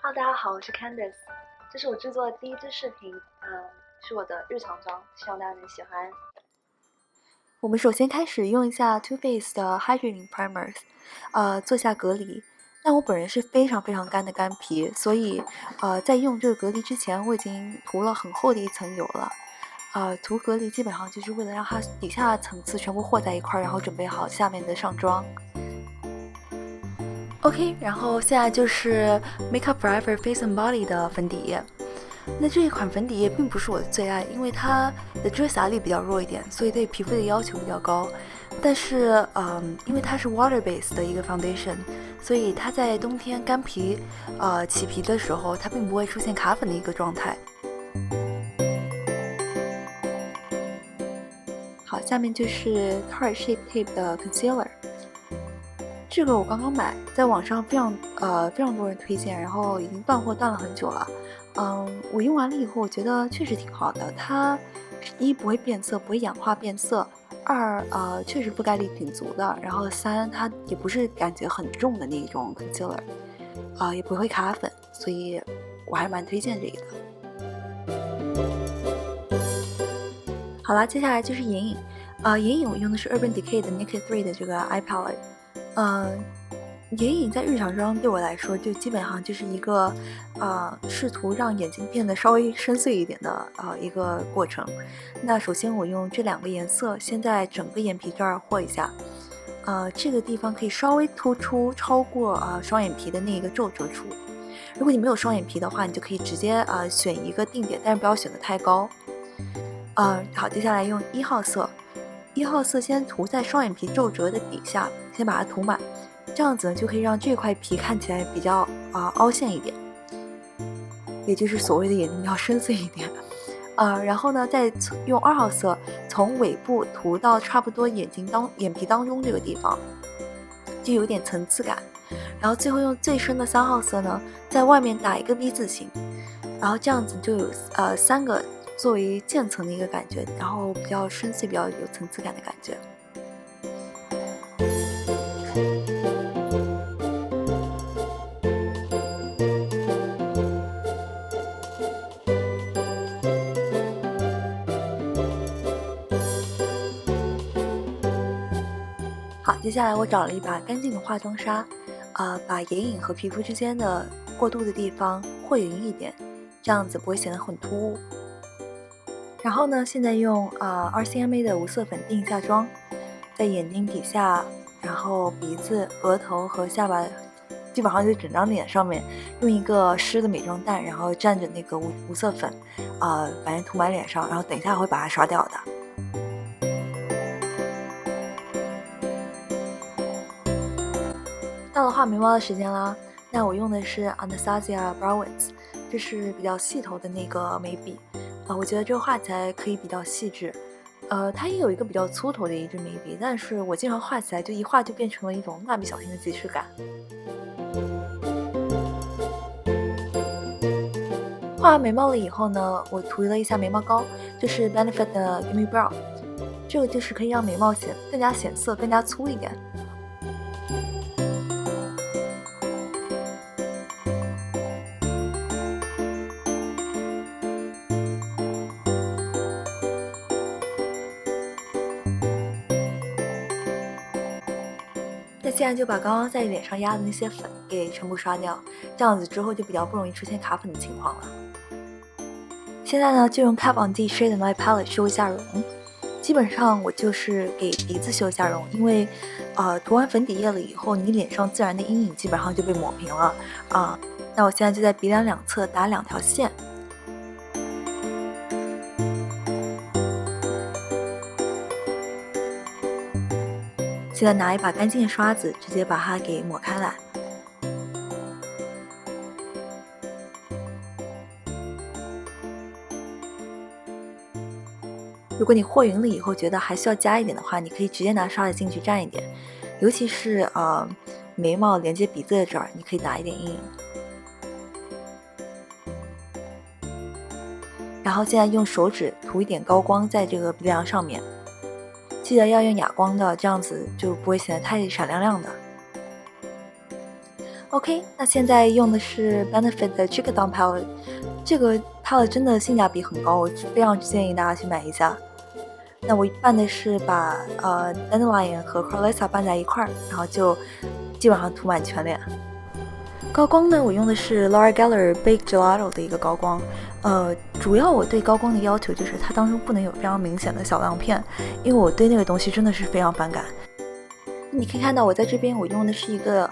Hello，大家好，我是 Candice，这是我制作的第一支视频，是我的日常妆，希望大家能喜欢。我们首先开始用一下 Too Faced 的 Hydrating Primers，做下隔离。那我本人是非常非常干的干皮，所以在用这个隔离之前，我已经涂了很厚的一层油了。涂隔离基本上就是为了让它底下层次全部和在一块儿，然后准备好下面的上妆。OK，然后现在就是 Make Up Forever Face and Body 的粉底液。那这一款粉底液并不是我的最爱，因为它的遮瑕力比较弱一点，所以对皮肤的要求比较高。但是，因为它是 water base 的一个 foundation，所以它在冬天干皮，起皮的时候，它并不会出现卡粉的一个状态。好，下面就是 Tarte Shape Tape 的 concealer。这个我刚刚买，在网上非常多人推荐，然后已经断货断了很久了。我用完了以后，我觉得确实挺好的。它一不会变色，不会氧化变色；二确实覆盖力挺足的。然后三它也不是感觉很重的那种 concealer，也不会卡粉，所以我还蛮推荐这个的。好啦，接下来就是眼影，眼影我用的是 Urban Decay 的 Naked 3的这个 Eye Palette。眼影在日常妆对我来说，就基本上就是一个，试图让眼睛变得稍微深邃一点的一个过程。那首先我用这两个颜色，先在整个眼皮这儿和一下，这个地方可以稍微突出超过双眼皮的那个皱褶处。如果你没有双眼皮的话，你就可以直接选一个定点，但是不要选得太高。好，接下来用1号色。1号色先涂在双眼皮皱褶的底下，先把它涂满，这样子呢就可以让这块皮看起来比较凹陷一点，也就是所谓的眼睛要深邃一点。然后呢，再用2号色从尾部涂到差不多眼皮当中这个地方，就有点层次感。然后最后用最深的3号色呢，在外面打一个 V 字形，然后这样子就有3个作为渐层的一个感觉，然后比较深邃、比较有层次感的感觉。好，接下来我找了一把干净的化妆纱，把眼影和皮肤之间的过渡的地方和匀一点，这样子不会显得很突兀。然后呢，现在用RCMA 的无色粉定一下妆，在眼睛底下，然后鼻子、额头和下巴，基本上就整张脸上面，用一个湿的美妆蛋，然后蘸着那个无色粉，反正涂满脸上，然后等一下我会把它刷掉的。到了画眉毛的时间啦，那我用的是 Anastasia Browns， 这是比较细头的那个眉笔，我觉得这个画起来可以比较细致。它也有一个比较粗头的一支眉笔，但是我经常画起来就一画就变成了一种蜡笔小新的即视感。画完眉毛了以后呢，我涂了一下眉毛膏，这是 Benefit 的 Gimme Brow， 这个就是可以让眉毛更加显色、更加粗一点。那现在就把刚刚在脸上压的那些粉给全部刷掉，这样子之后就比较不容易出现卡粉的情况了。现在呢，就用 Kat Von D Shade and Light Palette 修一下容。基本上我就是给鼻子修一下容，因为涂完粉底液了以后，你脸上自然的阴影基本上就被抹平了那我现在就在鼻梁两侧打2条线。现在拿一把干净的刷子，直接把它给抹开来。如果你和匀了以后觉得还需要加一点的话，你可以直接拿刷子进去蘸一点，尤其是眉毛连接鼻子的这儿，你可以打一点阴影。然后现在用手指涂一点高光在这个鼻梁上面，记得要用哑光的，这样子就不会显得太闪亮亮的。OK，那现在用的是 Benefit 的这个 Down Palette，这个 palette 真的性价比很高，我非常建议大家去买一下。那我拌的是把Dandelion 和 Corlessa 拌在一块儿，然后就基本上涂满全脸。高光呢，我用的是 Laura Geller Baked Gelato 的一个高光。主要我对高光的要求就是它当中不能有非常明显的小亮片，因为我对那个东西真的是非常反感。你可以看到我在这边我用的是一个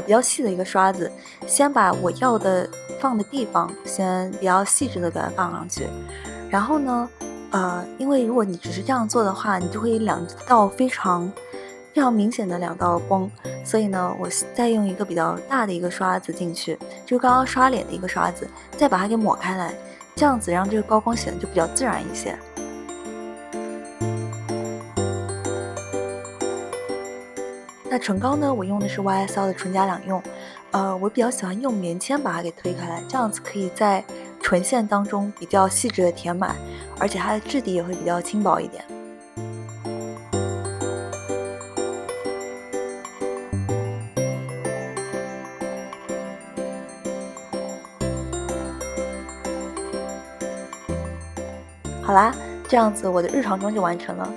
比较细的一个刷子，先把我要的放的地方先比较细致的给它放上去，然后呢，因为如果你只是这样做的话，你就会有两道非常明显的两道光，所以呢，我再用一个比较大的一个刷子进去，就是刚刚刷脸的一个刷子，再把它给抹开来，这样子让这个高光显得就比较自然一些。那唇膏呢，我用的是 YSL 的唇颊两用，我比较喜欢用棉签把它给推开来，这样子可以在唇线当中比较细致的填满，而且它的质地也会比较轻薄一点。好啦，这样子我的日常妆就完成了。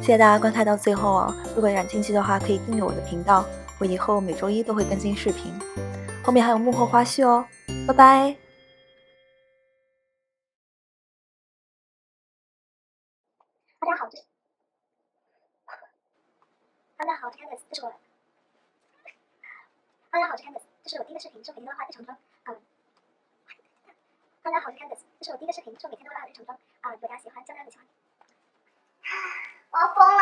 谢谢大家观看到最后哦！如果感兴趣的话，可以订阅我的频道，我以后每周一都会更新视频，后面还有幕后花絮哦。拜拜。大家好，大家好，我是 Candice，这是我。大家好，我是 Candice，这是我第一个视频，是我每天都会画日常妆。大家好，我是 Candice，这是我第一个视频，是我每天都会画日常妆。如果大家喜欢，希望大家喜欢。我要疯了。